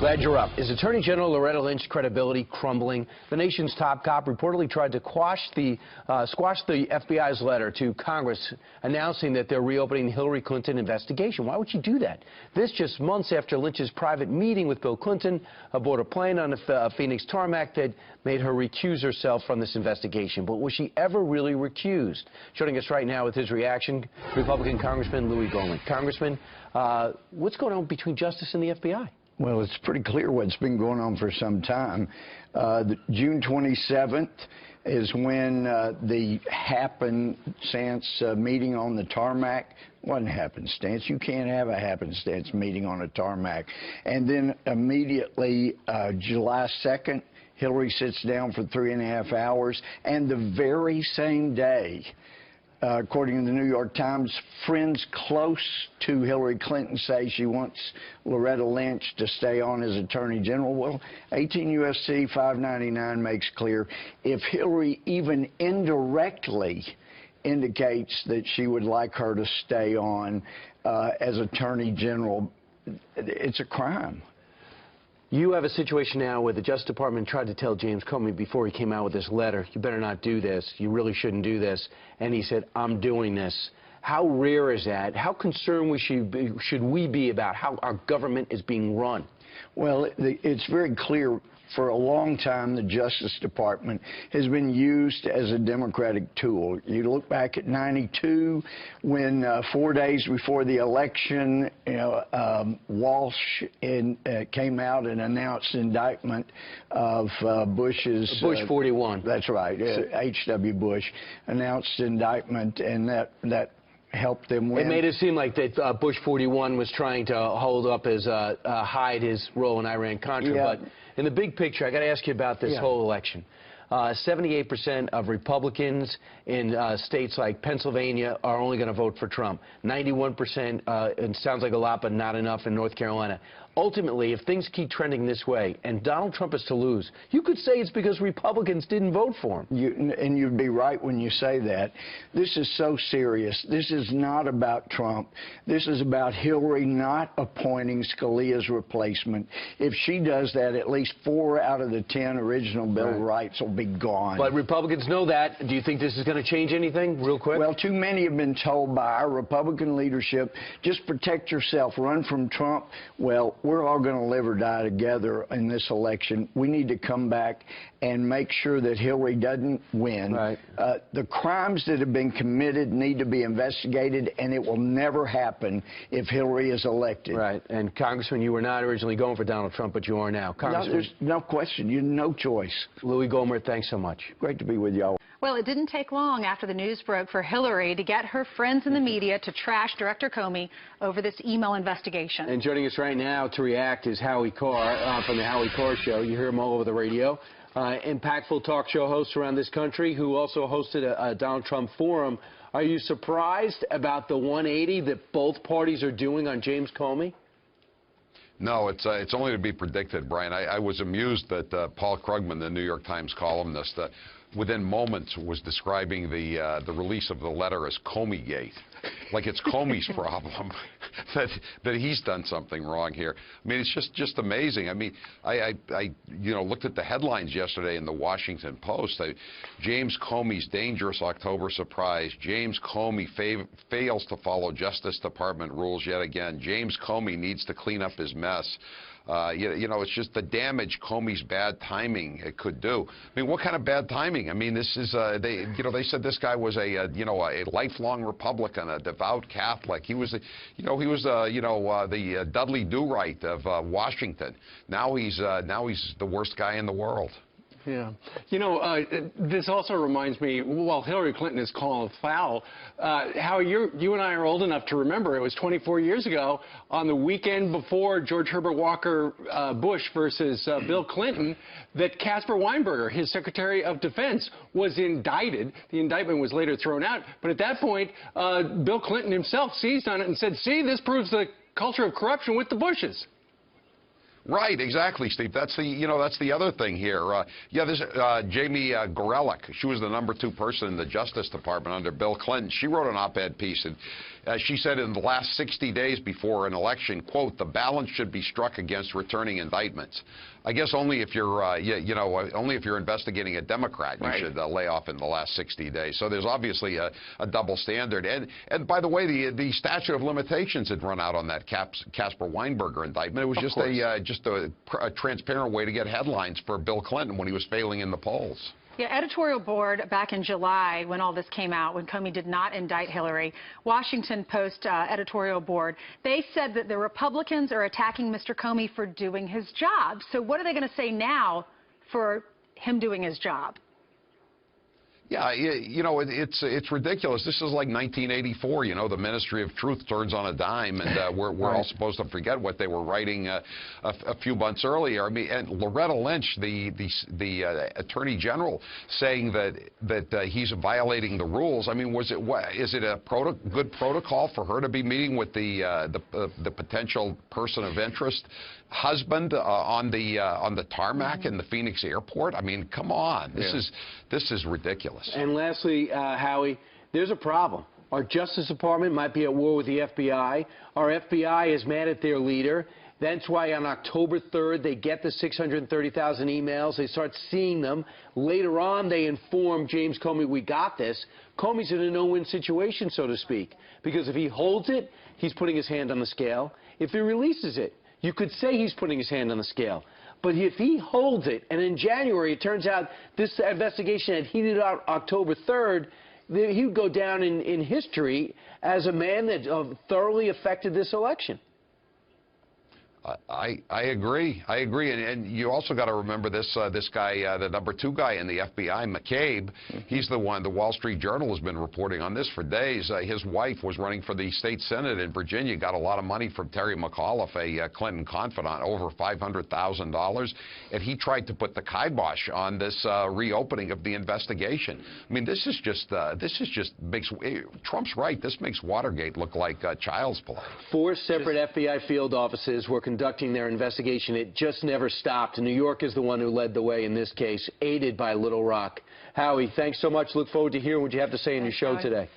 Glad you're up. Is Attorney General Loretta Lynch's credibility crumbling? The nation's top cop reportedly tried to squash the FBI's letter to Congress announcing that they're reopening the Hillary Clinton investigation. Why would she do that? This just months after Lynch's private meeting with Bill Clinton aboard a plane on a Phoenix tarmac that made her recuse herself from this investigation. But was she ever really recused? Joining us right now with his reaction, Republican Congressman Louis Gohmert. Congressman, what's going on between Justice and the FBI? Well, it's pretty clear what's been going on for some time. June 27th is when the happenstance meeting on the tarmac wasn't happenstance. You can't have a happenstance meeting on a tarmac. And then immediately, July 2nd, Hillary sits down for 3.5 hours. And the very same day, according to the New York Times, friends close to Hillary Clinton say she wants Loretta Lynch to stay on as Attorney General. Well, 18 U.S.C. 599 makes clear if Hillary even indirectly indicates that she would like her to stay on as Attorney General, it's a crime. You have a situation now where the Justice Department tried to tell James Comey before he came out with this letter, you better not do this, you really shouldn't do this, and he said, I'm doing this. How rare is that? How concerned should we be about how our government is being run? Well, it's very clear. For a long time, the Justice Department has been used as a Democratic tool. You look back at '92, when 4 days before the election, Walsh came out and announced indictment of Bush's... Bush 41. That's right. H.W. Bush announced indictment, and that helped them win. It made it seem like that Bush 41 was trying to hold up his, hide his role in Iran-Contra. Yeah. But in the big picture, I got to ask you about this whole election. 78% of Republicans in states like Pennsylvania are only going to vote for Trump. 91%, it sounds like a lot, but not enough in North Carolina. Ultimately, if things keep trending this way and Donald Trump is to lose, you could say it's because Republicans didn't vote for him. And you'd be right when you say that. This is so serious. This is not about Trump. This is about Hillary not appointing Scalia's replacement. If she does that, at least 4 out of the 10 original Bill of Rights will be gone. But Republicans know that. Do you think this is going to change anything real quick? Well, too many have been told by our Republican leadership, just protect yourself, run from Trump. Well, we're all going to live or die together in this election. We need to come back and make sure that Hillary doesn't win. Right. The crimes that have been committed need to be investigated, and it will never happen if Hillary is elected. Right. And, Congressman, you were not originally going for Donald Trump, but you are now. No, there's no question. You have no choice. Louis Gohmert, thanks so much. Great to be with y'all. Well, it didn't take long after the news broke for Hillary to get her friends in the media to trash Director Comey over this email investigation. And joining us right now to react is Howie Carr from the Howie Carr Show. You hear him all over the radio. Impactful talk show host around this country who also hosted a Donald Trump forum. Are you surprised about the 180 that both parties are doing on James Comey? No, it's only to be predicted, Brian. I was amused that Paul Krugman, the New York Times columnist, within moments was describing the release of the letter as Comey-gate. Like it's Comey's problem that he's done something wrong here. I mean, it's just amazing. I mean, I looked at the headlines yesterday in the Washington Post. James Comey's dangerous October surprise. James Comey fails to follow Justice Department rules yet again. James Comey needs to clean up his mess. It's just the damage Comey's bad timing it could do. I mean, what kind of bad timing? I mean, this is they said this guy was a lifelong Republican, a devout Catholic. He was the Dudley Do-Right of Washington. Now he's the worst guy in the world. Yeah. This also reminds me, while Hillary Clinton is calling foul, how you and I are old enough to remember it was 24 years ago on the weekend before George Herbert Walker Bush versus Bill Clinton that Caspar Weinberger, his Secretary of Defense, was indicted. The indictment was later thrown out. But at that point, Bill Clinton himself seized on it and said, see, this proves the culture of corruption with the Bushes. Right, exactly, Steve. That's the other thing here. This Jamie Gorelick. She was the #2 person in the Justice Department under Bill Clinton. She wrote an op-ed piece, and She said in the last 60 days before an election, quote, the balance should be struck against returning indictments. I guess only if you're, only if you're investigating a Democrat, you should lay off in the last 60 days. So there's obviously a double standard. And by the way, the statute of limitations had run out on that Casper Weinberger indictment. It was just a transparent way to get headlines for Bill Clinton when he was failing in the polls. Yeah, editorial board back in July when all this came out, when Comey did not indict Hillary, Washington Post editorial board, they said that the Republicans are attacking Mr. Comey for doing his job. So what are they going to say now for him doing his job? Yeah, it's ridiculous. This is like 1984. The Ministry of Truth turns on a dime, and we're all supposed to forget what they were writing a few months earlier. I mean, and Loretta Lynch, the Attorney General, saying that he's violating the rules. I mean, is it a good protocol for her to be meeting with the potential person of interest husband on the tarmac in the Phoenix airport? I mean, come on, this is ridiculous. And lastly, Howie, there's a problem. Our Justice Department might be at war with the FBI. Our FBI is mad at their leader. That's why on October 3rd, they get the 630,000 emails. They start seeing them. Later on, they inform James Comey, we got this. Comey's in a no-win situation, so to speak, because if he holds it, he's putting his hand on the scale. If he releases it, you could say he's putting his hand on the scale. But if he holds it, and in January it turns out this investigation had heated out October 3rd, he would go down in history as a man that thoroughly affected this election. I agree. I agree. And you also got to remember this guy, the number 2 guy in the FBI, McCabe. He's the one. The Wall Street Journal has been reporting on this for days. His wife was running for the state senate in Virginia, got a lot of money from Terry McAuliffe, a Clinton confidant, over $500,000, and he tried to put the kibosh on this reopening of the investigation. I mean, this is just makes Trump's right. This makes Watergate look like child's play. 4 separate FBI field offices were conducting their investigation. It just never stopped. New York is the one who led the way in this case, aided by Little Rock. Howie, thanks so much. Look forward to hearing what you have to say in your show today.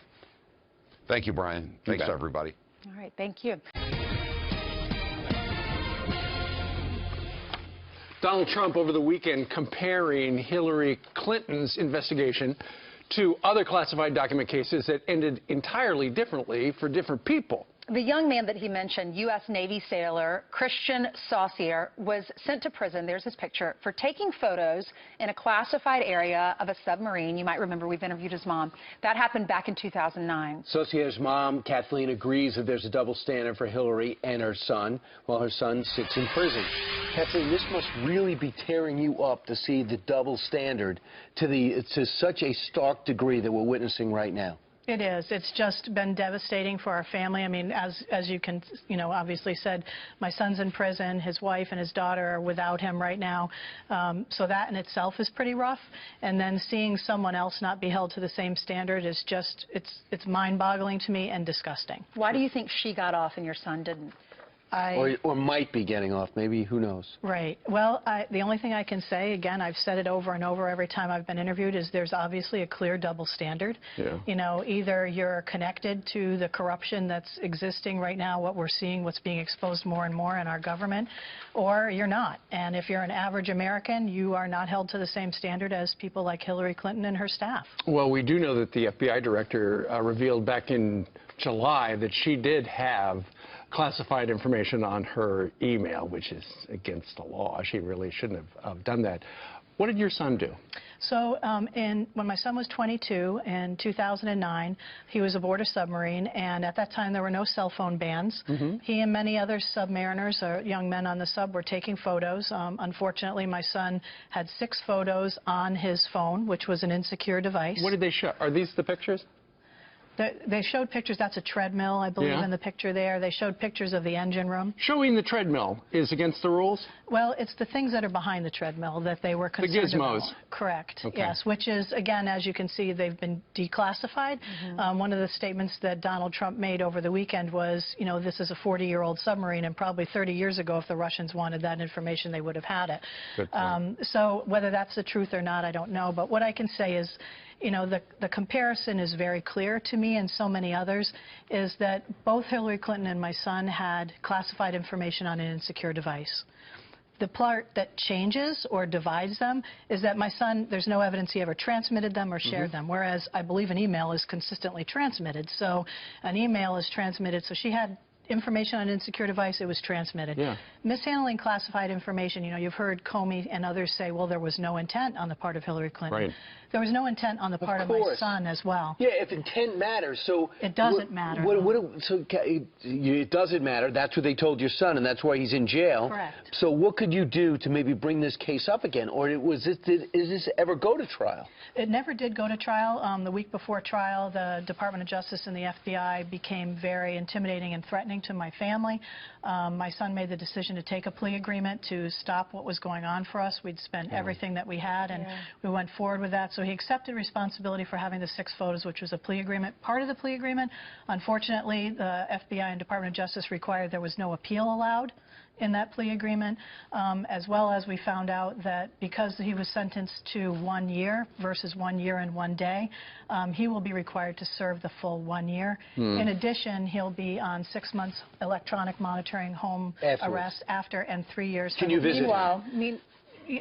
Thank you, Brian. Thanks, everybody. All right, thank you. Donald Trump over the weekend comparing Hillary Clinton's investigation to other classified document cases that ended entirely differently for different people. The young man that he mentioned, U.S. Navy sailor Christian Saucier, was sent to prison, there's his picture, for taking photos in a classified area of a submarine. You might remember we've interviewed his mom. That happened back in 2009. Saucier's mom, Kathleen, agrees that there's a double standard for Hillary and her son, while her son sits in prison. Kathleen, this must really be tearing you up to see the double standard to such a stark degree that we're witnessing right now. It is. It's just been devastating for our family. I mean, as you can, obviously said, my son's in prison. His wife and his daughter are without him right now. So that in itself is pretty rough. And then seeing someone else not be held to the same standard is just, it's mind-boggling to me and disgusting. Why do you think she got off and your son didn't? Or might be getting off, maybe, who knows? Right. Well, the only thing I can say, again, I've said it over and over every time I've been interviewed, is there's obviously a clear double standard. Yeah. Either you're connected to the corruption that's existing right now, what we're seeing, what's being exposed more and more in our government, or you're not. And if you're an average American, you are not held to the same standard as people like Hillary Clinton and her staff. Well, we do know that the FBI director revealed back in July that she did have classified information on her email, which is against the law. She really shouldn't have done that. What did your son do? So when my son was 22 in 2009, he was aboard a submarine, and at that time there were no cell phone bans. He and many other submariners or young men on the sub were taking photos. Unfortunately, my son had 6 photos on his phone, which was an insecure device. What did they show? Are these the pictures? They showed pictures. That's a treadmill, I believe, in the picture there. They showed pictures of the engine room. Showing the treadmill is against the rules? Well, it's the things that are behind the treadmill that they were concerned about. The gizmos. Correct. Okay. Yes, which is, again, as you can see, they've been declassified. One of the statements that Donald Trump made over the weekend was, this is a 40-year-old submarine, and probably 30 years ago, if the Russians wanted that information, they would have had it. So whether that's the truth or not, I don't know. But what I can say is, you know, the comparison is very clear to me and so many others, is that both Hillary Clinton and my son had classified information on an insecure device. The part that changes or divides them is that my son, there's no evidence he ever transmitted them or shared them, whereas I believe an email is consistently transmitted. So an email is transmitted, so she had information on an insecure device, it was transmitted. Yeah. Mishandling classified information, you know, you've heard Comey and others say, well, there was no intent on the part of Hillary Clinton. Right. There was no intent on the part of my son as well. Yeah, if intent matters, so... It doesn't matter. It doesn't matter. That's what they told your son, and that's why he's in jail. Correct. So what could you do to maybe bring this case up again? Or is this ever go to trial? It never did go to trial. The week before trial, the Department of Justice and the FBI became very intimidating and threatening to my family. My son made the decision to take a plea agreement to stop what was going on for us. We'd spent everything that we had, and we went forward with that. So he accepted responsibility for having the 6 photos, which was a plea agreement. Part of the plea agreement, unfortunately, the FBI and Department of Justice required there was no appeal allowed in that plea agreement, as well as we found out that because he was sentenced to 1 year versus 1 year and 1 day, he will be required to serve the full 1 year. In addition, he'll be on 6 months electronic monitoring home arrest after and 3 years. Can you visit him?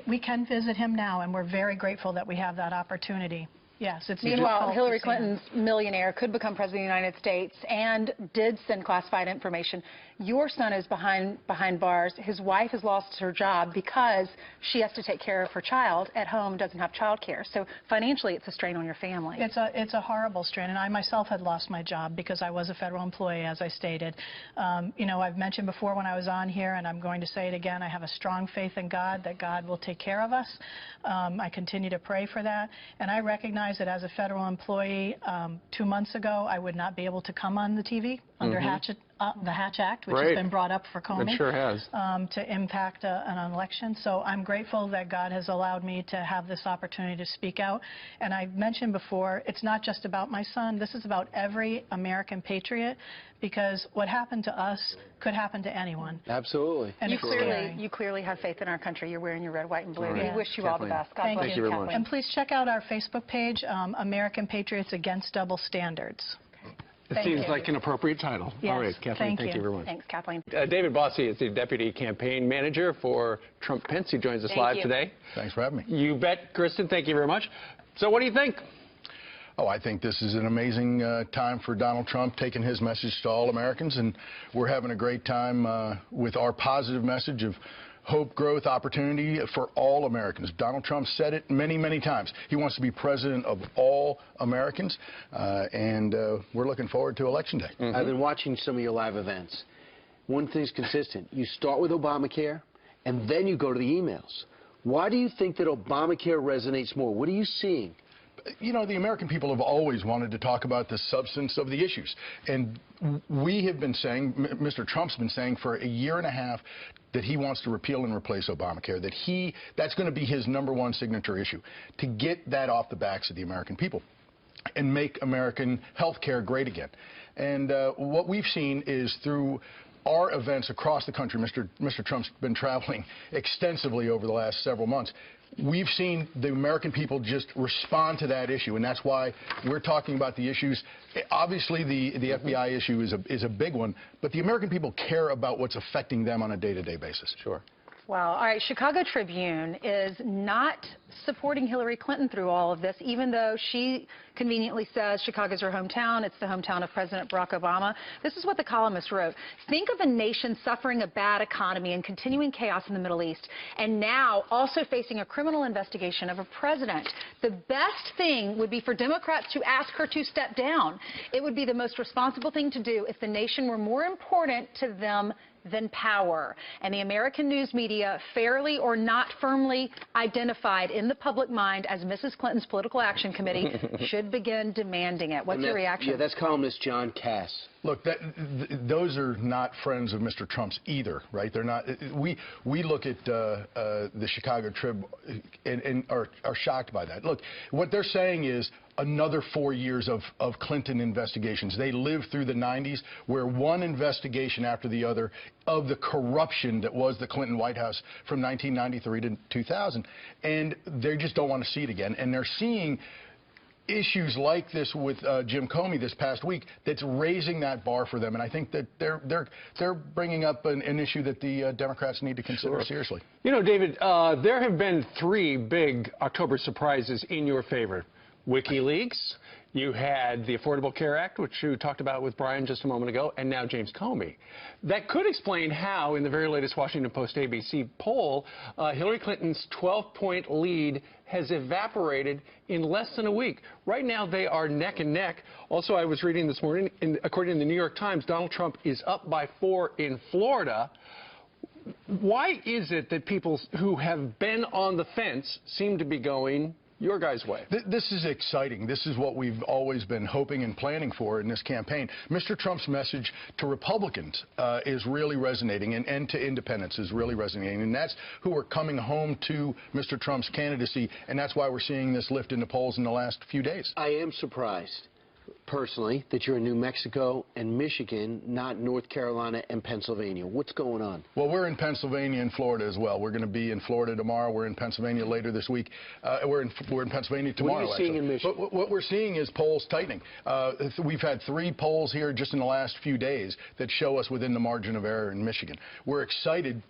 We can visit him now, and we're very grateful that we have that opportunity. Yes, it's Meanwhile, Hillary Clinton's millionaire could become president of the United States and did send classified information. Your son is behind bars. His wife has lost her job because she has to take care of her child at home, doesn't have child care. So financially, it's a strain on your family. It's a horrible strain, and I myself had lost my job because I was a federal employee, as I stated. You know, I've mentioned before when I was on here, and I'm going to say it again, I have a strong faith in God that God will take care of us. I continue to pray for that, and I recognize that as a federal employee, 2 months ago, I would not be able to come on the TV under the Hatch Act, which has been brought up for Comey. It sure has. To impact an election. So I'm grateful that God has allowed me to have this opportunity to speak out. And I mentioned before, it's not just about my son. This is about every American patriot, because what happened to us could happen to anyone. Absolutely. And you clearly have faith in our country. You're wearing your red, white, and blue. Right. We wish you all the best. God bless you, very much. And please check out our Facebook page, American Patriots Against Double Standards. It seems like an appropriate title. Yes, all right, Kathleen, thank you very much. Thanks, Kathleen. David Bossie is the Deputy Campaign Manager for Trump-Pence. He joins us live today. Thanks for having me. You bet, Kristen. Thank you very much. So what do you think? Oh, I think this is an amazing time for Donald Trump taking his message to all Americans, and we're having a great time with our positive message of hope, growth, opportunity for all Americans. Donald Trump said it many, many times. He wants to be president of all Americans, and we're looking forward to Election Day. I've been watching some of your live events. One thing's consistent. You start with Obamacare, and then you go to the emails. Why do you think that Obamacare resonates more? What are you seeing? You know, the American people have always wanted to talk about the substance of the issues. And we have been saying, Mr. Trump's been saying for a year and a half that he wants to repeal and replace Obamacare, that's going to be his #1 signature issue, to get that off the backs of the American people and make American health care great again. And what we've seen is through our events across the country, Mr. Trump's been traveling extensively over the last several months. We've seen the American people just respond to that issue, and that's why we're talking about the issues. Obviously, the FBI issue is a big one, but the American people care about what's affecting them on a day-to-day basis. Sure. Well, all right, Chicago Tribune is not supporting Hillary Clinton through all of this, even though she conveniently says Chicago's her hometown. It's the hometown of President Barack Obama. This is what the columnist wrote. Think of a nation suffering a bad economy and continuing chaos in the Middle East, and now also facing a criminal investigation of a president. The best thing would be for Democrats to ask her to step down. It would be the most responsible thing to do if the nation were more important to them than power. And the American news media, fairly or not firmly identified in the public mind as Mrs. Clinton's Political Action Committee, should begin demanding it. What's your reaction? Yeah, that's columnist John Cass. Look, those are not friends of Mr. Trump's either, right? They're not. We look at the Chicago Trib and are shocked by that. Look, what they're saying is another 4 years of Clinton investigations. They lived through the 90s where one investigation after the other of the corruption that was the Clinton White House from 1993 to 2000. And they just don't want to see it again. And they're seeing issues like this with Jim Comey this past week that's raising that bar for them, and I think that they're bringing up an issue that the Democrats need to consider seriously. You know, David, there have been 3 big October surprises in your favor. WikiLeaks, you had the Affordable Care Act, which you talked about with Brian just a moment ago, and now James Comey. That could explain how, in the very latest Washington Post ABC poll, Hillary Clinton's 12-point lead has evaporated in less than a week. Right now, they are neck and neck. Also, I was reading this morning, according to the New York Times, Donald Trump is up by 4 in Florida. Why is it that people who have been on the fence seem to be going your guys' way? This is exciting. This is what we've always been hoping and planning for in this campaign. Mr. Trump's message to Republicans is really resonating, and to independents is really resonating. And that's who are coming home to Mr. Trump's candidacy, and that's why we're seeing this lift in the polls in the last few days. I am surprised, personally, that you're in New Mexico and Michigan, not North Carolina and Pennsylvania. What's going on? Well, we're in Pennsylvania and Florida as well. We're going to be in Florida tomorrow. We're in Pennsylvania later this week. We're in Pennsylvania tomorrow. What are you seeing in Michigan? What we're seeing is polls tightening. We've had 3 polls here just in the last few days that show us within the margin of error in Michigan. We're excited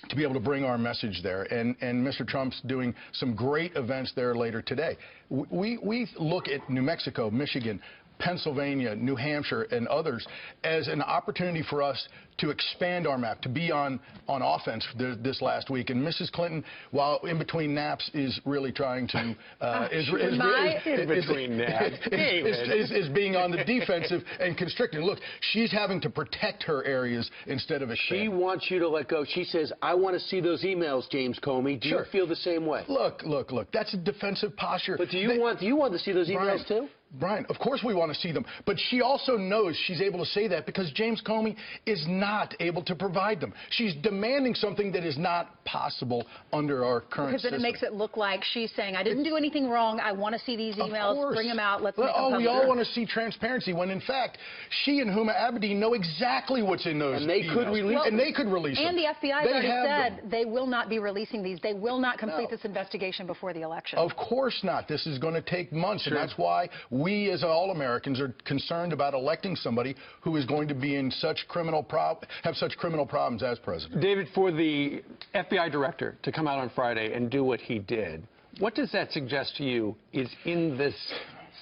to be able to bring our message there, and Mr. Trump's doing some great events there later today. We look at New Mexico, Michigan, Pennsylvania, New Hampshire, and others as an opportunity for us to expand our map, to be on offense this last week. And Mrs. Clinton, while in between naps, is really trying to is being on the defensive and constricting. Look, she's having to protect her areas instead of expand. She wants you to let go. She says, I want to see those emails, James Comey. Do you feel the same way? Look. That's a defensive posture. But do you want to see those emails too? Brian, of course we want to see them, but she also knows she's able to say that because James Comey is not able to provide them. She's demanding something that is not possible under our current system. Because then it makes it look like she's saying, I didn't do anything wrong, I want to see these emails, bring them out, let's make them public. We all want to see transparency, when in fact, she and Huma Abedin know exactly what's in those emails. They could release them. And the FBI has already said they will not be releasing these. They will not complete this investigation before the election. Of course not. This is going to take months, and that's why we as all Americans are concerned about electing somebody who is going to be in such have such criminal problems as president. David, for the FBI director to come out on Friday and do what he did, what does that suggest to you is in this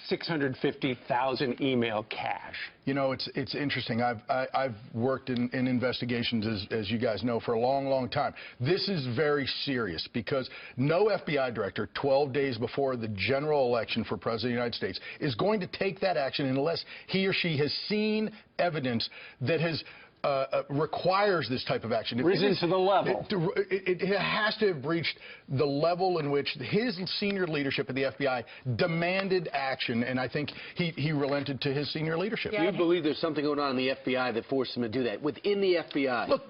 650,000 email cache? You know, it's interesting. I've worked in investigations, as you guys know, for a long time. This is very serious because no FBI director 12 days before the general election for President of the United States is going to take that action unless he or she has seen evidence that has requires this type of action. Risen to the level. It has to have breached the level in which his senior leadership at the FBI demanded action, and I think he relented to his senior leadership. Yeah. You believe there's something going on in the FBI that forced him to do that? Within the FBI? Look,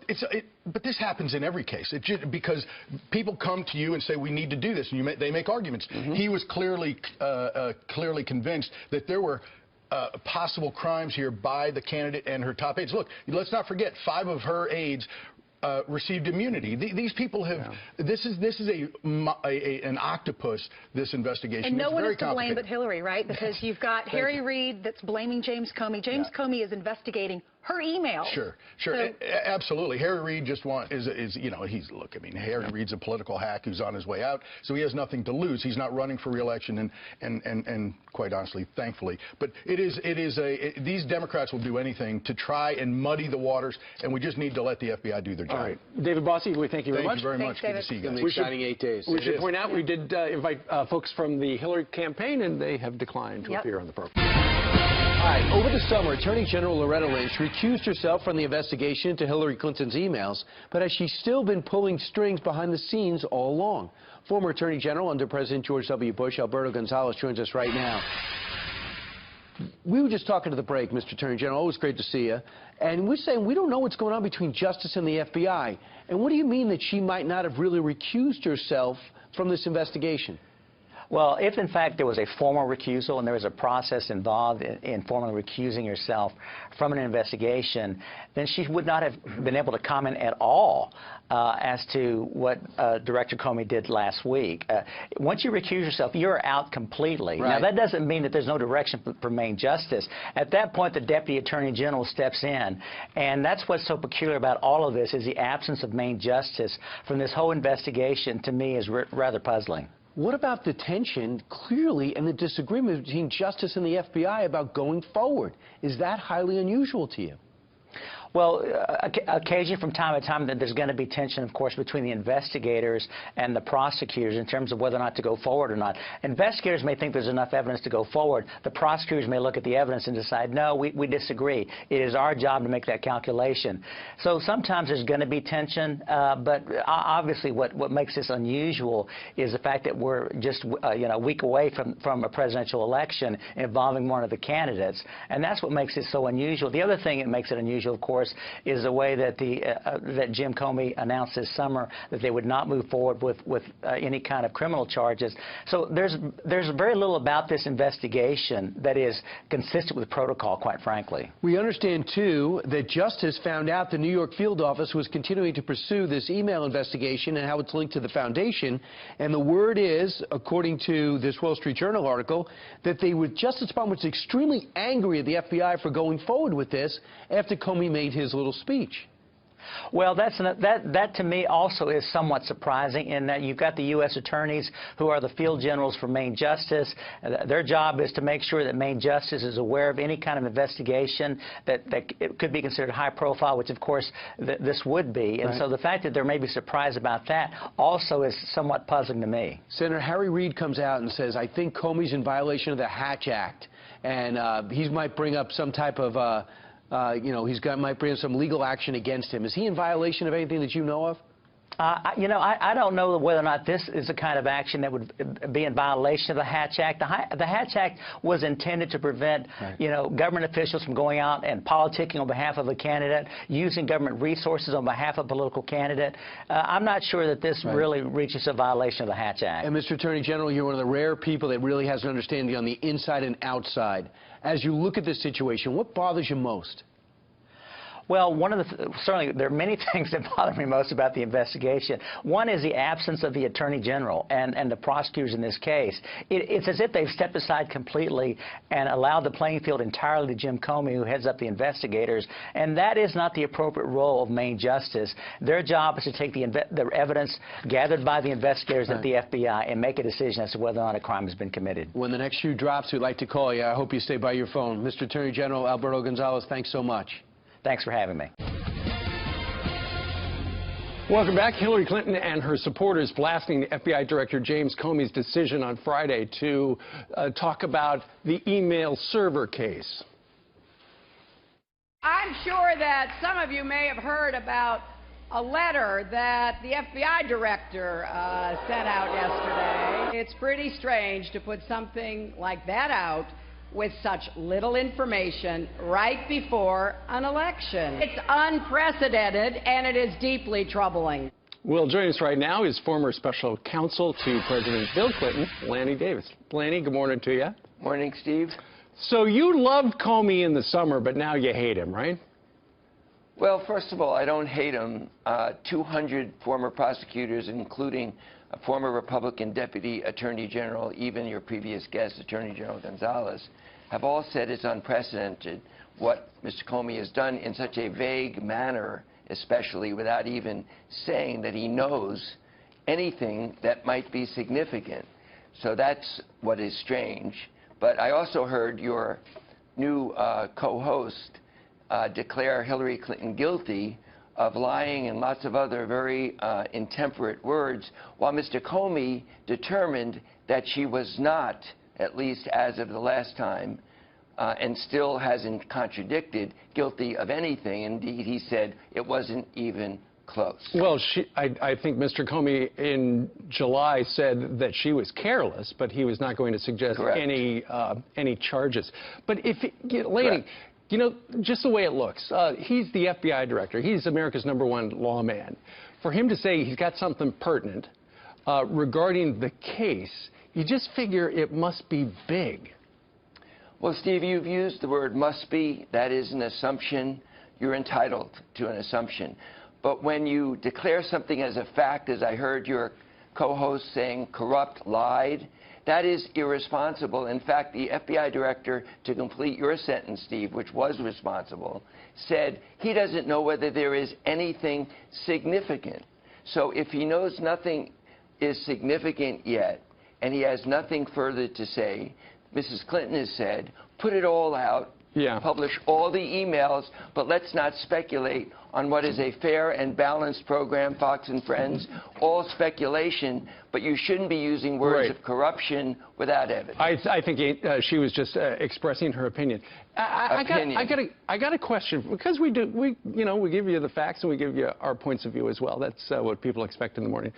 but this happens in every case. Because people come to you and say, we need to do this, and they make arguments. He was clearly convinced that there were possible crimes here by the candidate and her top aides. Look, let's not forget, 5 of her aides received immunity. These people have. This is an octopus. This investigation. And no one is to blame but Hillary, right? Because you've got Harry Reid that's blaming James Comey. James Comey is investigating her email. Sure. So, absolutely. Harry Reid just look. I mean, Harry Reid's a political hack who's on his way out, so he has nothing to lose. He's not running for re-election, and quite honestly, thankfully. But these Democrats will do anything to try and muddy the waters, and we just need to let the FBI do their job. All right, David Bossie, we thank you very much. Thank you very much. Good to see you guys. Exciting 8 days. We should point out we did invite folks from the Hillary campaign, and they have declined to appear on the program. All right, over the summer, Attorney General Loretta Lynch recused herself from the investigation into Hillary Clinton's emails, but has she still been pulling strings behind the scenes all along? Former Attorney General under President George W. Bush, Alberto Gonzales, joins us right now. We were just talking to the break, Mr. Attorney General. Always great to see you. And we're saying we don't know what's going on between Justice and the FBI. And what do you mean that she might not have really recused herself from this investigation? Well, if in fact there was a formal recusal and there was a process involved in formally recusing yourself from an investigation, then she would not have been able to comment at all as to what Director Comey did last week. Once you recuse yourself, you're out completely. Right. Now, that doesn't mean that there's no direction for Maine justice. At that point, the Deputy Attorney General steps in, and that's what's so peculiar about all of this is the absence of Maine justice from this whole investigation, to me, is rather puzzling. What about the tension, clearly, and the disagreement between Justice and the FBI about going forward? Is that highly unusual to you? Well, occasionally from time to time, there's going to be tension, of course, between the investigators and the prosecutors in terms of whether or not to go forward or not. Investigators may think there's enough evidence to go forward. The prosecutors may look at the evidence and decide, no, we disagree. It is our job to make that calculation. So sometimes there's going to be tension, but obviously what makes this unusual is the fact that we're just a week away from a presidential election involving one of the candidates, and that's what makes it so unusual. The other thing that makes it unusual, of course, is the way that that Jim Comey announced this summer that they would not move forward with any kind of criminal charges. So there's very little about this investigation that is consistent with protocol, quite frankly. We understand, too, that Justice found out the New York field office was continuing to pursue this email investigation and how it's linked to the foundation. And the word is, according to this Wall Street Journal article, that the Justice Department was extremely angry at the FBI for going forward with this after Comey made his little speech. Well, that to me also is somewhat surprising in that you've got the U.S. attorneys who are the field generals for Maine Justice. Their job is to make sure that Maine Justice is aware of any kind of investigation that it could be considered high profile, which of course this would be. And so the fact that there may be surprise about that also is somewhat puzzling to me. Senator Harry Reid comes out and says, I think Comey's in violation of the Hatch Act, and he might bring up some type of might bring some legal action against him. Is he in violation of anything that you know of? I don't know whether or not this is the kind of action that would be in violation of the Hatch Act. The Hatch Act was intended to prevent, government officials from going out and politicking on behalf of a candidate, using government resources on behalf of a political candidate. I'm not sure that this really reaches a violation of the Hatch Act. And, Mr. Attorney General, you're one of the rare people that really has an understanding on the inside and outside. As you look at this situation, what bothers you most? Well, certainly there are many things that bother me most about the investigation. One is the absence of the Attorney General and the prosecutors in this case. It's as if they've stepped aside completely and allowed the playing field entirely to Jim Comey, who heads up the investigators, and that is not the appropriate role of Maine Justice. Their job is to take the evidence gathered by the investigators at the FBI and make a decision as to whether or not a crime has been committed. When the next shoe drops, we'd like to call you. I hope you stay by your phone. Mr. Attorney General Alberto Gonzales, thanks so much. Thanks for having me. Welcome back. Hillary Clinton and her supporters blasting the FBI Director James Comey's decision on Friday to talk about the email server case. I'm sure that some of you may have heard about a letter that the FBI director sent out yesterday. It's pretty strange to put something like that out with such little information right before an election. It's unprecedented, and it is deeply troubling. Well, joining us right now is former special counsel to President Bill Clinton, Lanny Davis. Lanny, good morning to you. Morning, Steve. So you loved Comey in the summer, but now you hate him, right? Well, first of all, I don't hate him. 200 former prosecutors, including a former Republican Deputy Attorney General, even your previous guest, Attorney General Gonzales, have all said it's unprecedented what Mr. Comey has done in such a vague manner, especially without even saying that he knows anything that might be significant. So that's what is strange. But I also heard your new co-host declare Hillary Clinton guilty of lying and lots of other very intemperate words, while Mr. Comey determined that she was not, at least as of the last time, and still hasn't contradicted, guilty of anything. Indeed, he said it wasn't even close. Well, I think Mr. Comey in July said that she was careless, but he was not going to suggest any charges. But if, Lanny, you know, just the way it looks, he's the FBI director. He's America's #1 lawman. For him to say he's got something pertinent regarding the case, you just figure it must be big. Well, Steve, you've used the word must be. That is an assumption. You're entitled to an assumption. But when you declare something as a fact, as I heard your co-host saying corrupt, lied, that is irresponsible. In fact, the FBI director, to complete your sentence, Steve, which was responsible, said he doesn't know whether there is anything significant. So if he knows nothing is significant yet, and he has nothing further to say, Mrs. Clinton has said, put it all out, publish all the emails, but let's not speculate on what is a fair and balanced program, Fox and Friends. All speculation, but you shouldn't be using words of corruption without evidence. I think she was just expressing her opinion. I got a question, because we give you the facts and we give you our points of view as well. That's what people expect in the morning.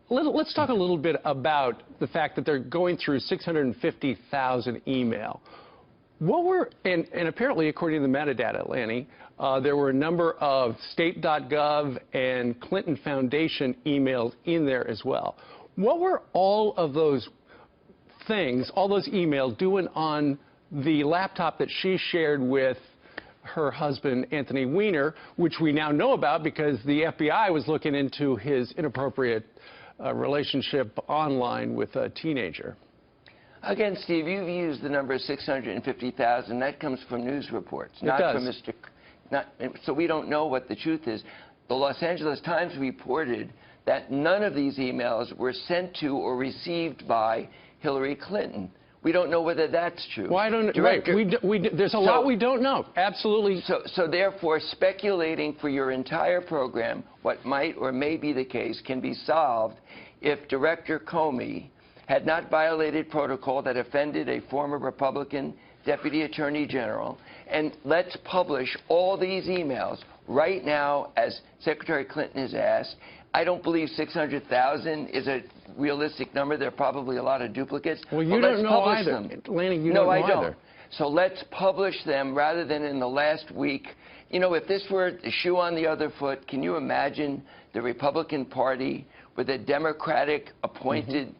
Let's talk a little bit about the fact that they're going through 650,000 email. And apparently, according to the metadata, Lanny, there were a number of state.gov and Clinton Foundation emails in there as well. What were all of those things, all those emails, doing on the laptop that she shared with her husband, Anthony Weiner, which we now know about because the FBI was looking into his inappropriate relationship online with a teenager? Again, Steve, you've used the number 650,000. That comes from news reports, not from Mr. So we don't know what the truth is. The Los Angeles Times reported that none of these emails were sent to or received by Hillary Clinton. We don't know whether that's true. Well, I don't. Director, there's a lot we don't know. Absolutely. So therefore, speculating for your entire program what might or may be the case can be solved if Director Comey had not violated protocol that offended a former Republican Deputy Attorney General. And let's publish all these emails right now, as Secretary Clinton has asked. I don't believe 600,000 is a realistic number. There are probably a lot of duplicates. Well, you don't know either. Lanny, you don't know either. No, I don't. So let's publish them rather than in the last week. You know, if this were the shoe on the other foot, can you imagine the Republican Party with a Democratic-appointed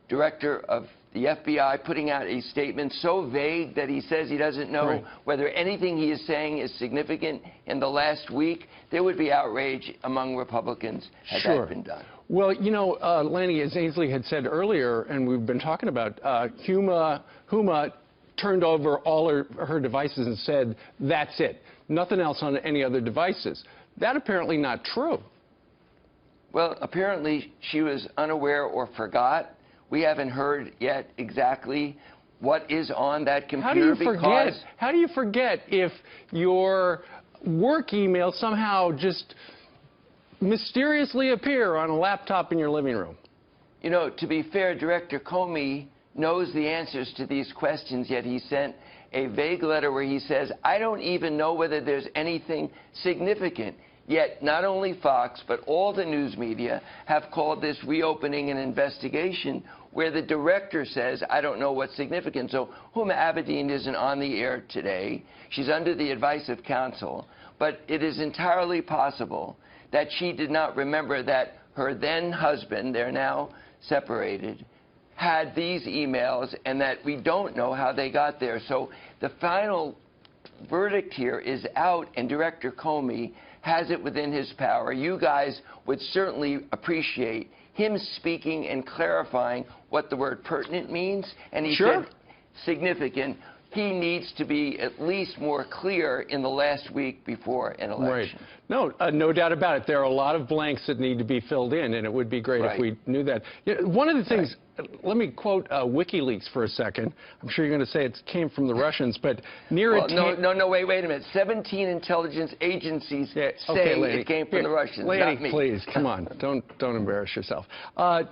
director of the FBI putting out a statement so vague that he says he doesn't know whether anything he is saying is significant in the last week? There would be outrage among Republicans had that been done. Well, you know, Lanny, as Ainsley had said earlier, and we've been talking about, Huma turned over all her devices and said, that's it. Nothing else on any other devices. That apparently not true. Well, apparently she was unaware or forgot. We haven't heard yet exactly what is on that computer. How do you forget if your work emails somehow just mysteriously appear on a laptop in your living room? You know, to be fair, Director Comey knows the answers to these questions, yet he sent a vague letter where he says, I don't even know whether there's anything significant. Yet not only Fox, but all the news media have called this reopening an investigation where the director says, I don't know what's significant. So Huma Abedin isn't on the air today. She's under the advice of counsel. But it is entirely possible that she did not remember that her then husband, they're now separated, had these emails and that we don't know how they got there. So the final verdict here is out, and Director Comey has it within his power. You guys would certainly appreciate him speaking and clarifying what the word pertinent means. And he said significant. He needs to be at least more clear in the last week before an election. Right. No, no doubt about it. There are a lot of blanks that need to be filled in, and it would be great if we knew that. You know, one of the things, let me quote WikiLeaks for a second. I'm sure you're going to say it came from the Russians, but near wait a minute. 17 intelligence agencies say it came from the Russians, not me. Please, come on. Don't embarrass yourself.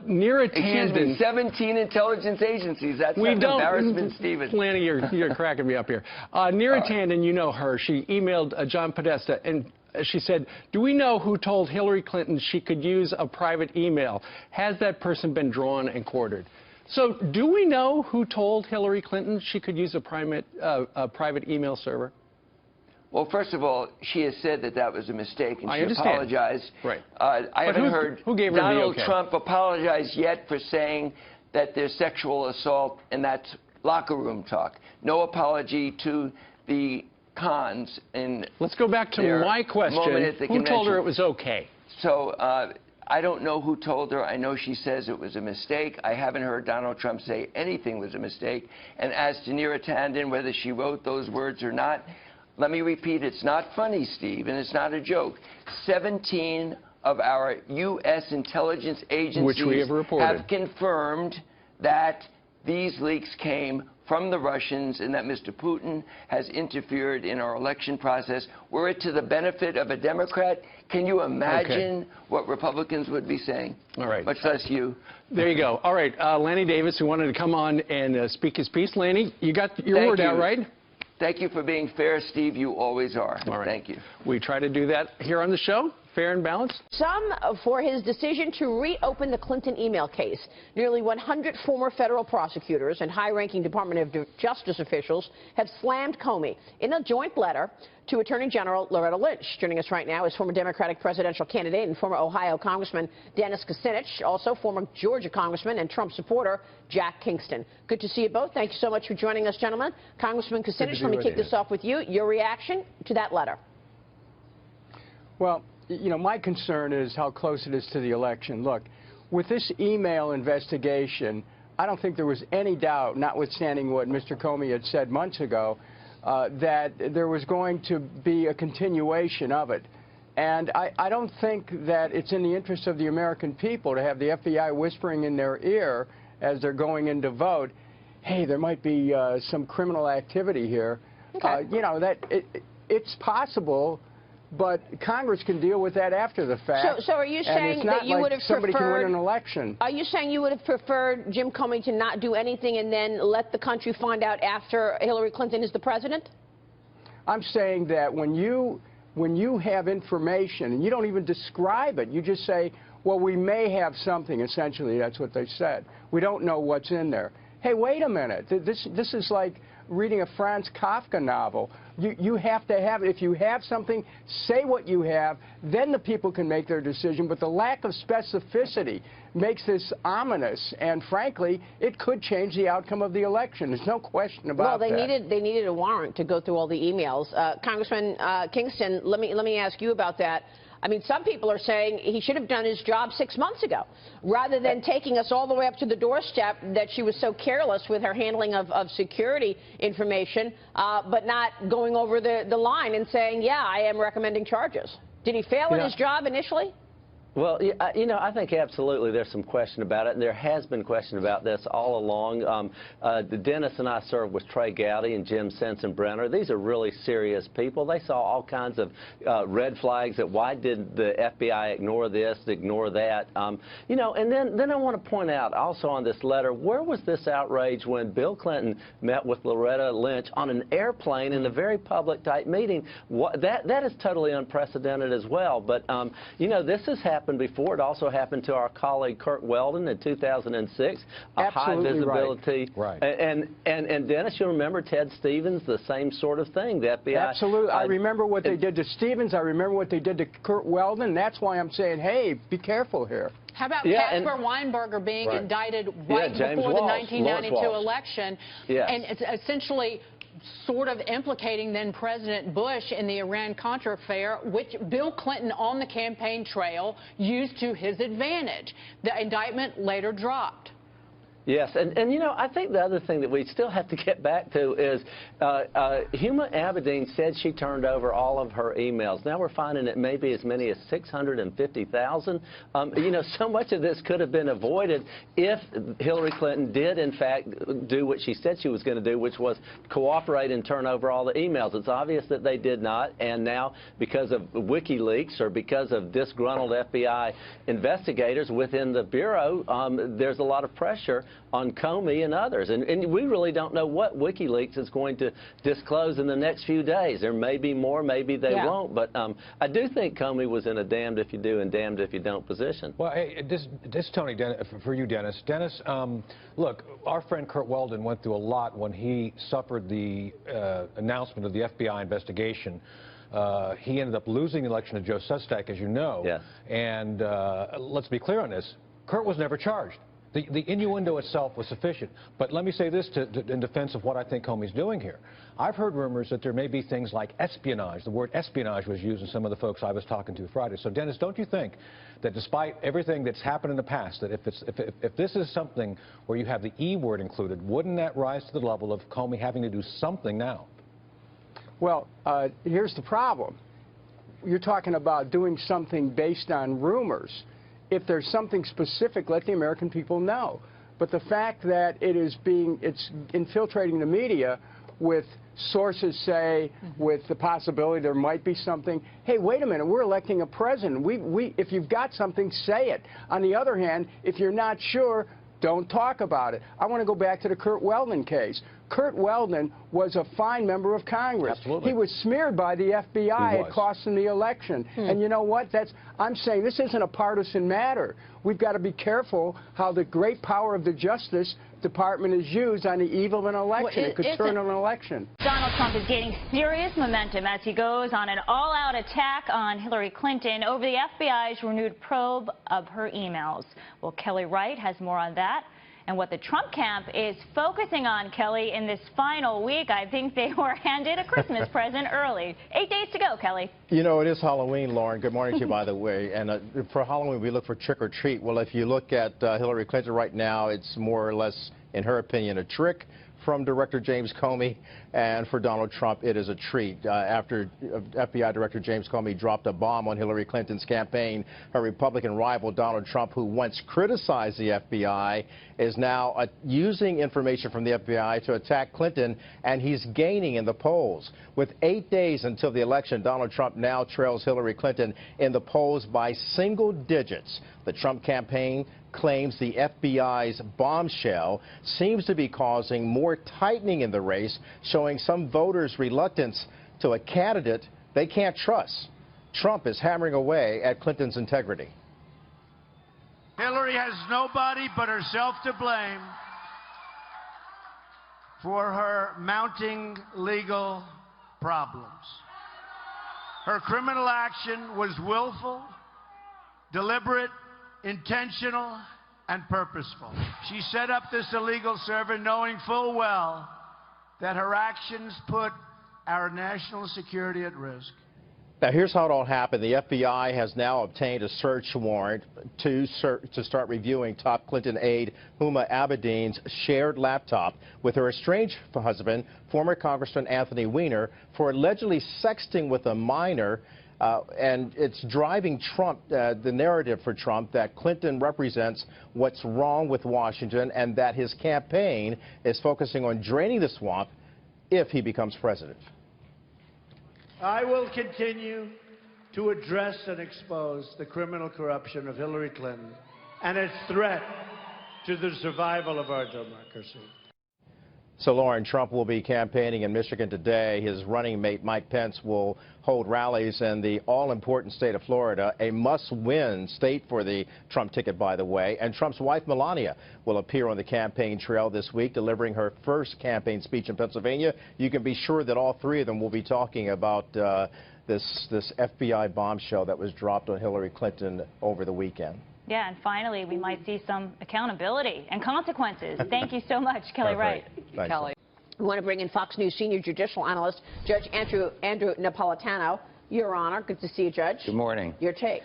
Near a tandem. Excuse me, 17 intelligence agencies. That's an embarrassment, Stephen. Lanny, you're cracking me up here. Neera Tanden, you know her. She emailed John Podesta, and she said, do we know who told Hillary Clinton she could use a private email? Has that person been drawn and quartered? So do we know who told Hillary Clinton she could use a private email server? Well, first of all, she has said that that was a mistake, and she apologized. Right. I haven't heard who gave her Donald the okay? Trump apologize yet for saying that there's sexual assault, and that's locker room talk. No apology to the cons. Let's go back to my question. Who told her it was okay? So I don't know who told her. I know she says it was a mistake. I haven't heard Donald Trump say anything was a mistake. And as to Neera Tanden, whether she wrote those words or not, let me repeat, it's not funny, Steve, and it's not a joke. 17 of our U.S. intelligence agencies which we have reported, have confirmed that these leaks came from the Russians and that Mr. Putin has interfered in our election process. Were it to the benefit of a Democrat, can you imagine what Republicans would be saying? All right. Much less you. There you go. All right. Lanny Davis, who wanted to come on and speak his piece. Lanny, you got your word out, right? Thank you for being fair, Steve. You always are. All right. Thank you. We try to do that here on the show. Fair and balanced? Some for his decision to reopen the Clinton email case. Nearly 100 former federal prosecutors and high-ranking Department of Justice officials have slammed Comey in a joint letter to Attorney General Loretta Lynch. Joining us right now is former Democratic presidential candidate and former Ohio Congressman Dennis Kucinich, also former Georgia Congressman and Trump supporter Jack Kingston. Good to see you both. Thank you so much for joining us, gentlemen. Congressman Kucinich, let me kick this off with you. Your reaction to that letter? Well, you know, my concern is how close it is to the election. Look, with this email investigation, I don't think there was any doubt, notwithstanding what Mr. Comey had said months ago, that there was going to be a continuation of it. And I don't think that it's in the interest of the American people to have the FBI whispering in their ear as they're going in to vote, hey, there might be some criminal activity here. Okay. You know, that it's possible, but Congress can deal with that after the fact. So are you saying that you would have somebody preferred, can win an election? Are you saying you would have preferred Jim Comey to not do anything and then let the country find out after Hillary Clinton is the president? I'm saying that when you have information and you don't even describe it, you just say, well, we may have something. Essentially, that's what they said. We don't know what's in there. Hey, wait a minute. This is like reading a Franz Kafka novel. You have to have, if you have something, say what you have, then the people can make their decision. But the lack of specificity makes this ominous, and frankly, it could change the outcome of the election. There's no question about that. Well, they needed a warrant to go through all the emails. Congressman Kingston, let me ask you about that. I mean, some people are saying he should have done his job 6 months ago, rather than taking us all the way up to the doorstep that she was so careless with her handling of security information, but not going over the line and saying, yeah, I am recommending charges. Did he fail in his job initially? Well, you know, I think absolutely there's some question about it, and there has been question about this all along. Dennis and I served with Trey Gowdy and Jim Sensenbrenner. These are really serious people. They saw all kinds of red flags that why did the FBI ignore this, ignore that. You know, and then I want to point out also on this letter, where was this outrage when Bill Clinton met with Loretta Lynch on an airplane in a very public type meeting? That is totally unprecedented as well. But, you know, this has happened before. It also happened to our colleague Kurt Weldon in 2006. High visibility. Right. And Dennis, you'll remember Ted Stevens, the same sort of thing. The FBI. Absolutely. I remember what they did to Stevens. I remember what they did to Kurt Weldon. That's why I'm saying, hey, be careful here. How about Casper Weinberger being indicted right before the 1992 election? And it's essentially sort of implicating then President Bush in the Iran-Contra affair, which Bill Clinton on the campaign trail used to his advantage. The indictment later dropped. Yes, and you know, I think the other thing that we still have to get back to is Huma Abedin said she turned over all of her emails. Now we're finding it may be as many as 650,000. You know, so much of this could have been avoided if Hillary Clinton did, in fact, do what she said she was going to do, which was cooperate and turn over all the emails. It's obvious that they did not, and now because of WikiLeaks or because of disgruntled FBI investigators within the Bureau, there's a lot of pressure on Comey and others. And we really don't know what WikiLeaks is going to disclose in the next few days. There may be more, maybe they won't. But I do think Comey was in a damned if you do and damned if you don't position. Well, hey, this Tony, for you, Dennis. Dennis, look, our friend Kurt Weldon went through a lot when he suffered the announcement of the FBI investigation. He ended up losing the election to Joe Sestak, as you know. Yes. And let's be clear on this. Kurt was never charged. The innuendo itself was sufficient. But let me say this in defense of what I think Comey's doing here. I've heard rumors that there may be things like espionage. The word espionage was used in some of the folks I was talking to Friday. So, Dennis, don't you think that despite everything that's happened in the past, that if this is something where you have the E word included, wouldn't that rise to the level of Comey having to do something now? Well, here's the problem. You're talking about doing something based on rumors. If there's something specific, let the American people know. But the fact that it's infiltrating the media with sources say, with the possibility there might be something, hey, wait a minute, we're electing a president. If you've got something, say it. On the other hand, if you're not sure, don't talk about it. I want to go back to the Curt Weldon case. Curt Weldon was a fine member of Congress. Absolutely. He was smeared by the FBI. It cost him the election. And you know what? I'm saying this isn't a partisan matter. We've got to be careful how the great power of the Justice Department is used on the eve of an election. It could turn on an election. Donald Trump is gaining serious momentum as he goes on an all-out attack on Hillary Clinton over the FBI's renewed probe of her emails. Well, Kelly Wright has more on that and what the Trump camp is focusing on, Kelly, in this final week. I think they were handed a Christmas present early. 8 days to go, Kelly. You know, it is Halloween, Lauren. Good morning to you, by the way. And for Halloween, we look for trick or treat. Well, if you look at Hillary Clinton right now, it's more or less, in her opinion, a trick from Director James Comey, and for Donald Trump, it is a treat. After FBI Director James Comey dropped a bomb on Hillary Clinton's campaign, her Republican rival, Donald Trump, who once criticized the FBI, is now using information from the FBI to attack Clinton, and he's gaining in the polls. With 8 days until the election, Donald Trump now trails Hillary Clinton in the polls by single digits. The Trump campaign claims the FBI's bombshell seems to be causing more tightening in the race, showing some voters' reluctance to a candidate they can't trust. Trump is hammering away at Clinton's integrity. Hillary has nobody but herself to blame for her mounting legal problems. Her criminal action was willful, deliberate, intentional, and purposeful. She set up this illegal server knowing full well that her actions put our national security at risk. Now, here's how it all happened. The FBI has now obtained a search warrant to start reviewing top Clinton aide Huma Abedin's shared laptop with her estranged husband, former Congressman Anthony Weiner, for allegedly sexting with a minor. And it's driving Trump, the narrative for Trump, that Clinton represents what's wrong with Washington and that his campaign is focusing on draining the swamp if he becomes president. I will continue to address and expose the criminal corruption of Hillary Clinton and its threat to the survival of our democracy. So, Lauren, Trump will be campaigning in Michigan today. His running mate, Mike Pence, will hold rallies in the all-important state of Florida, a must-win state for the Trump ticket, by the way. And Trump's wife, Melania, will appear on the campaign trail this week, delivering her first campaign speech in Pennsylvania. You can be sure that all three of them will be talking about this FBI bombshell that was dropped on Hillary Clinton over the weekend. Yeah, and finally, we might see some accountability and consequences. Thank you so much, Kelly Wright. Thanks, Kelly. We want to bring in Fox News senior judicial analyst, Judge Andrew Napolitano. Your Honor, good to see you, Judge. Good morning. Your take.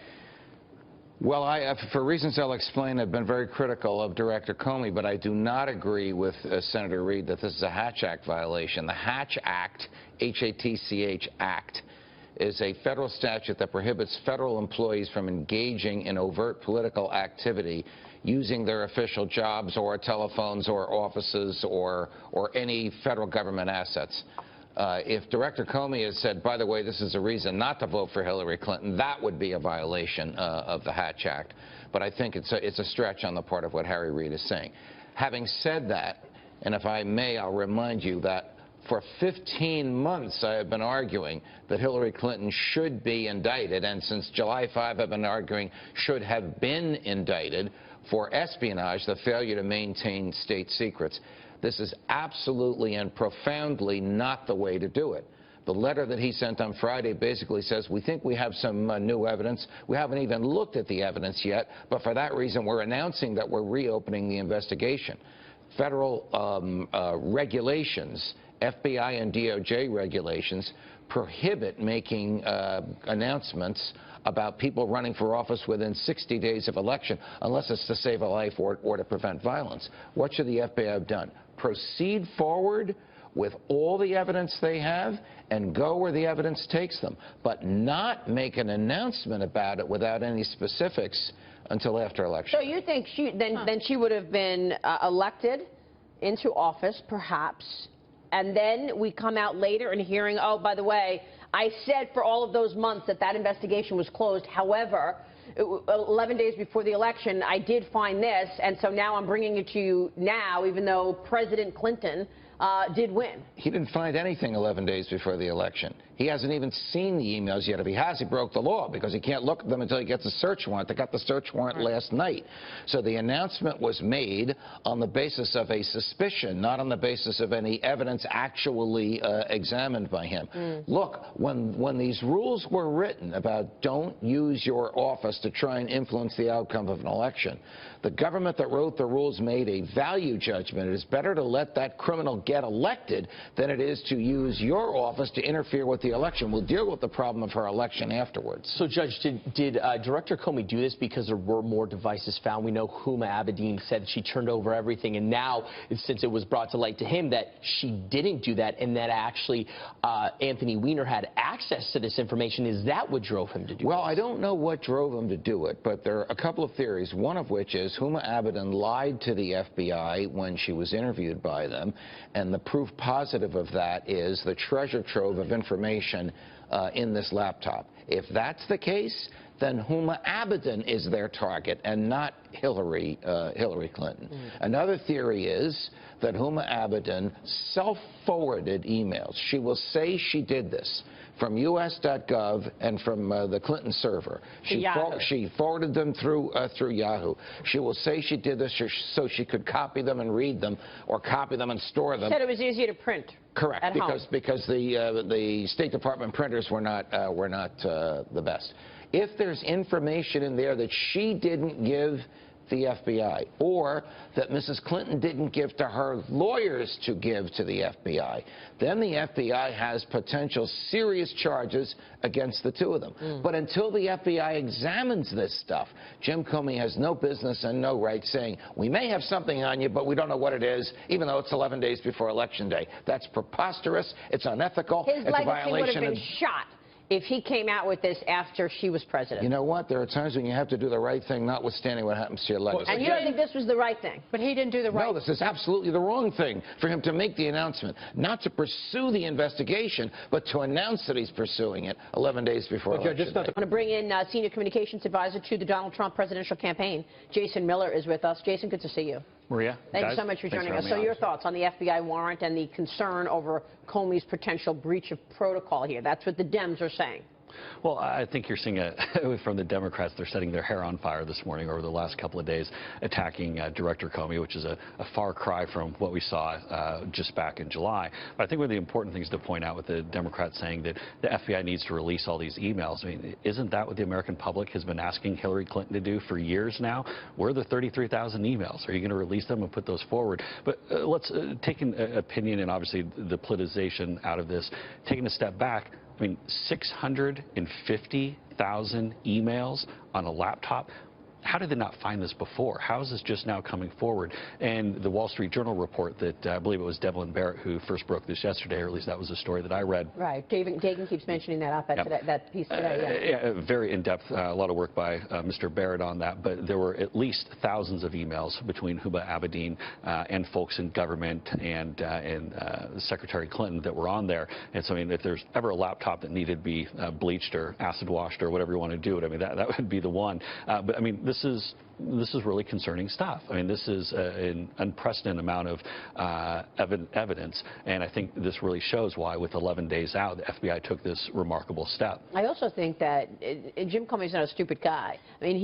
Well, for reasons I'll explain, I've been very critical of Director Comey, but I do not agree with Senator Reid that this is a Hatch Act violation. The Hatch Act, H-A-T-C-H Act, is a federal statute that prohibits federal employees from engaging in overt political activity using their official jobs or telephones or offices or any federal government assets. If Director Comey has said, by the way, this is a reason not to vote for Hillary Clinton, that would be a violation of the Hatch Act. But I think it's a stretch on the part of what Harry Reid is saying. Having said that, and if I may, I'll remind you that for 15 months, I have been arguing that Hillary Clinton should be indicted, and since July 5, I've been arguing should have been indicted for espionage, the failure to maintain state secrets. This is absolutely and profoundly not the way to do it, The letter that he sent on Friday basically says, we think we have some new evidence. We haven't even looked at the evidence yet, but for that reason, we're announcing that we're reopening the investigation. Federal regulations, FBI and DOJ regulations, prohibit making announcements about people running for office within 60 days of election, unless it's to save a life or to prevent violence. What should the FBI have done? Proceed forward with all the evidence they have and go where the evidence takes them, but not make an announcement about it without any specifics until after election. So you think then she would have been elected into office, perhaps, and then we come out later and hearing, oh, by the way, I said for all of those months that investigation was closed. However, 11 days before the election, I did find this, and so now I'm bringing it to you now, even though President Clinton did win. He didn't find anything 11 days before the election. He hasn't even seen the emails yet. If he has, he broke the law because he can't look at them until he gets a search warrant. They got the search warrant last night. So the announcement was made on the basis of a suspicion, not on the basis of any evidence actually examined by him. Look, when these rules were written about don't use your office to try and influence the outcome of an election, the government that wrote the rules made a value judgment. It is better to let that criminal get elected than it is to use your office to interfere with the election. We'll deal with the problem of her election afterwards. So, Judge, did Director Comey do this because there were more devices found? We know Huma Abedin said that she turned over everything, and now, since it was brought to light to him that she didn't do that and that actually Anthony Weiner had access to this information, is that what drove him to do Well, I don't know what drove him to do it, but there are a couple of theories, one of which is Huma Abedin lied to the FBI when she was interviewed by them, and the proof positive of that is the treasure trove of information in this laptop. If that's the case, then Huma Abedin is their target and not Hillary Clinton. Another theory is that Huma Abedin self-forwarded emails. She will say she did this from US.gov and from the Clinton server. She forwarded them through Yahoo. She will say she did this so she could copy them and read them, or copy them and store them. Said it was easier to print. Correct, because the State Department printers were not the best. If there's information in there that she didn't give the FBI, or that Mrs. Clinton didn't give to her lawyers to give to the FBI, then the FBI has potential serious charges against the two of them. But until the FBI examines this stuff, Jim Comey has no business and no right saying, we may have something on you, but we don't know what it is, even though it's 11 days before Election Day. That's preposterous. It's unethical. His it's a legacy would have violation been shot if he came out with this after she was president. You know what? There are times when you have to do the right thing, notwithstanding what happens to your legacy. And you don't think this was the right thing? But he didn't do the right thing. No, this is absolutely the wrong thing for him to make the announcement, not to pursue the investigation, but to announce that he's pursuing it 11 days before Election Day. I want to bring in Senior Communications Advisor to the Donald Trump presidential campaign, Jason Miller, is with us. Jason, good to see you. Maria, thank you so much for joining us. So your thoughts on the FBI warrant and the concern over Comey's potential breach of protocol here? That's what the Dems are saying. Well, I think you're seeing from the Democrats, they're setting their hair on fire this morning over the last couple of days, attacking Director Comey, which is a far cry from what we saw just back in July. But I think one of the important things to point out with the Democrats saying that the FBI needs to release all these emails, I mean, isn't that what the American public has been asking Hillary Clinton to do for years now? Where are the 33,000 emails? Are you going to release them and put those forward? But let's take an opinion and obviously the politicization out of this, taking a step back. I mean, 650,000 emails on a laptop. How did they not find this before? How is this just now coming forward? And the Wall Street Journal report that I believe it was Devlin Barrett who first broke this yesterday, or at least that was the story that I read. Right. Dagan keeps mentioning that op-ed today, that piece today. Yeah, very in-depth, a lot of work by Mr. Barrett on that. But there were at least thousands of emails between Huma Abedin and folks in government and Secretary Clinton that were on there. And so, I mean, if there's ever a laptop that needed to be bleached or acid washed or whatever you want to do it, I mean, that would be the one. But I mean, this this is really concerning stuff. I mean, this is an unprecedented amount of evidence, and I think this really shows why, with 11 days out, the FBI took this remarkable step. I also think that Jim Comey's not a stupid guy. I mean,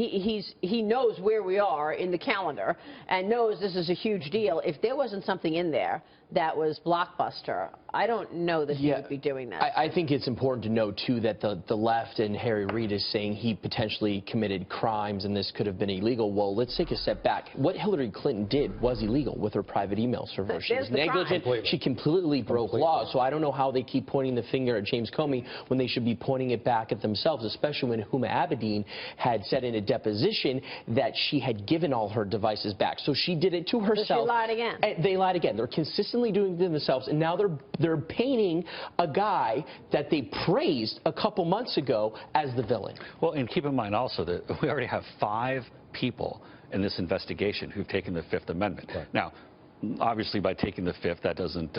he knows where we are in the calendar and knows this is a huge deal. If there wasn't something in there that was blockbuster, I don't know that he would be doing that. I think it's important to note, too, that the left and Harry Reid is saying he potentially committed crimes and this could have been illegal. Well, let's take a step back. What Hillary Clinton did was illegal with her private email server. She was negligent. She completely broke laws. So I don't know how they keep pointing the finger at James Comey when they should be pointing it back at themselves, especially when Huma Abedin had said in a deposition that she had given all her devices back. So she did it to herself. So she lied again. They lied again. They're consistently doing it to themselves, and now they're painting a guy that they praised a couple months ago as the villain. Well, and keep in mind also that we already have 5 people in this investigation who've taken the Fifth Amendment. Right. Now, obviously, by taking the Fifth, that doesn't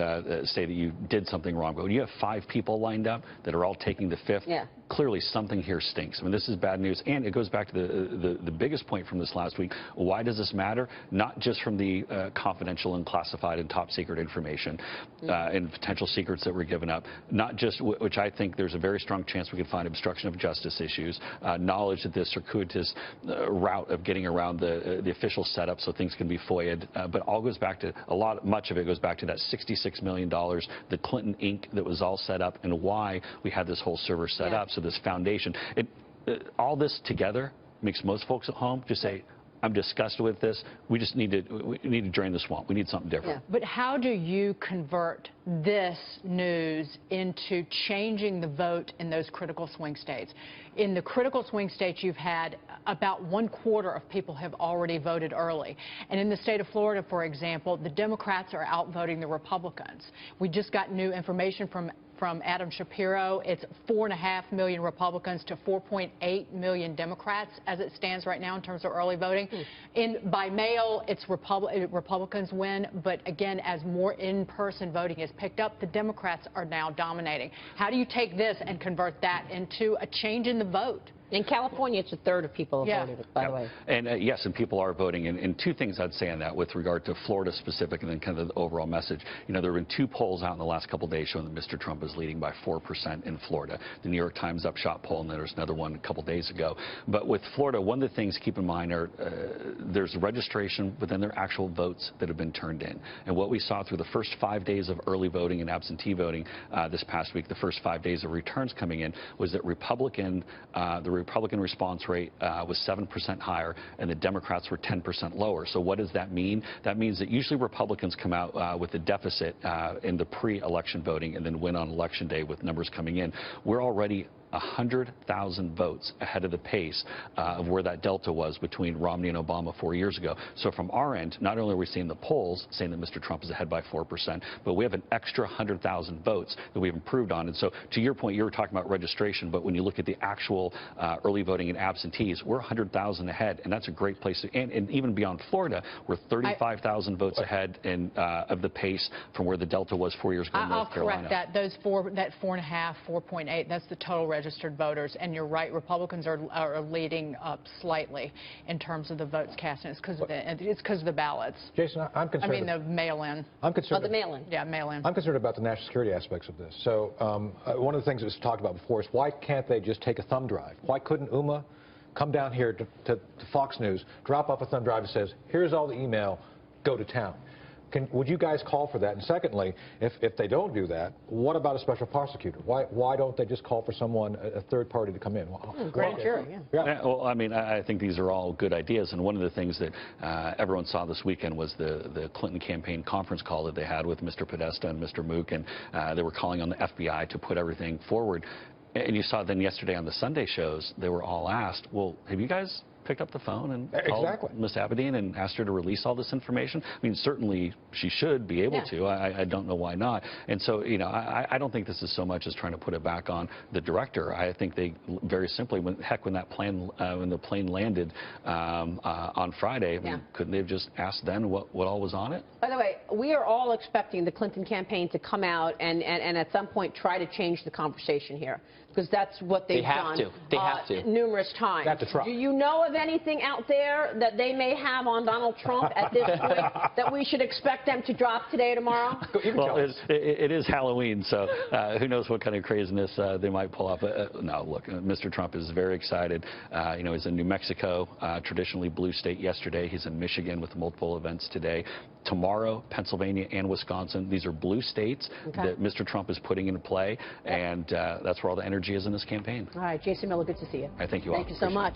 say that you did something wrong. But when you have 5 people lined up that are all taking the Fifth, clearly something here stinks. I mean, this is bad news. And it goes back to the biggest point from this last week. Why does this matter? Not just from the confidential and classified and top secret information and potential secrets that were given up, not just, which I think there's a very strong chance we could find obstruction of justice issues, knowledge that this circuitous route of getting around the official setup so things can be FOIA'd, but all goes back to much of it goes back to that $66 million, the Clinton Inc. that was all set up, and why we had this whole server set up. So this foundation, all this together makes most folks at home just say, I'm disgusted with this. We need to drain the swamp. We need something different. But how do you convert this news into changing the vote in those critical swing states? In the critical swing states, you've had about 1/4 of people have already voted early. And in the state of Florida, for example, the Democrats are outvoting the Republicans. We just got new information from Adam Shapiro. It's 4.5 million Republicans to 4.8 million Democrats as it stands right now in terms of early voting. By mail, it's Republicans win, but again, as more in-person voting is picked up, the Democrats are now dominating. How do you take this and convert that into a change in the vote? In California, it's 1/3 of people have voted, by the way. And yes, and people are voting. And 2 things I'd say on that with regard to Florida specific and then kind of the overall message. You know, there have been 2 polls out in the last couple of days showing that Mr. Trump is leading by 4% in Florida. The New York Times Upshot poll, and then there's another one a couple days ago. But with Florida, one of the things to keep in mind are there's registration, but then there are actual votes that have been turned in. And what we saw through the first 5 days of early voting and absentee voting this past week, the first 5 days of returns coming in, was that the Republican response rate was 7% higher, and the Democrats were 10% lower. So what does that mean? That means that usually Republicans come out with a deficit in the pre-election voting and then win on Election Day with numbers coming in. We're already 100,000 votes ahead of the pace of where that delta was between Romney and Obama 4 years ago. So from our end, not only are we seeing the polls saying that Mr. Trump is ahead by 4%, but we have an extra 100,000 votes that we've improved on. And so to your point, you were talking about registration, but when you look at the actual early voting and absentees, we're 100,000 ahead, and that's a great place to, and even beyond Florida, we're 35,000 votes ahead of the pace from where the delta was 4 years ago in North Carolina. I'll correct that. That 4.5, 4.8, that's the total registered voters, and you're right, Republicans are leading up slightly in terms of the votes cast, and it's because of the ballots. Jason, I'm concerned. I mean, the mail-in. I'm concerned. Oh, the mail-in. Yeah, mail-in. I'm concerned about the national security aspects of this. So one of the things that was talked about before is why can't they just take a thumb drive? Why couldn't Huma come down here to Fox News, drop off a thumb drive and says, here's all the email, go to town? Would you guys call for that? And secondly, if they don't do that, what about a special prosecutor? Why don't they just call for someone, a third party, to come in? Grand jury, yeah. Well, I mean, I think these are all good ideas. And one of the things that everyone saw this weekend was the Clinton campaign conference call that they had with Mr. Podesta and Mr. Mook, and they were calling on the FBI to put everything forward. And you saw then yesterday on the Sunday shows, they were all asked, well, have you guys picked up the phone and called Ms. Abedin and asked her to release all this information? I mean, certainly she should be able to. I don't know why not. And so, you know, I don't think this is so much as trying to put it back on the director. I think they very simply, when the plane landed on Friday, I mean, couldn't they have just asked then what all was on it? By the way, we are all expecting the Clinton campaign to come out and at some point try to change the conversation here, because that's what they've done They have to. numerous times. That's a try. Do you know of of anything out there that they may have on Donald Trump at this point that we should expect them to drop today or tomorrow? Well, it is Halloween, so who knows what kind of craziness they might pull off. No, look, Mr. Trump is very excited. You know, he's in New Mexico, traditionally blue state yesterday. He's in Michigan with multiple events today. Tomorrow, Pennsylvania and Wisconsin. These are blue states that Mr. Trump is putting into play, and that's where all the energy is in this campaign. All right, Jason Miller, good to see you. I thank you all. Thank you so much.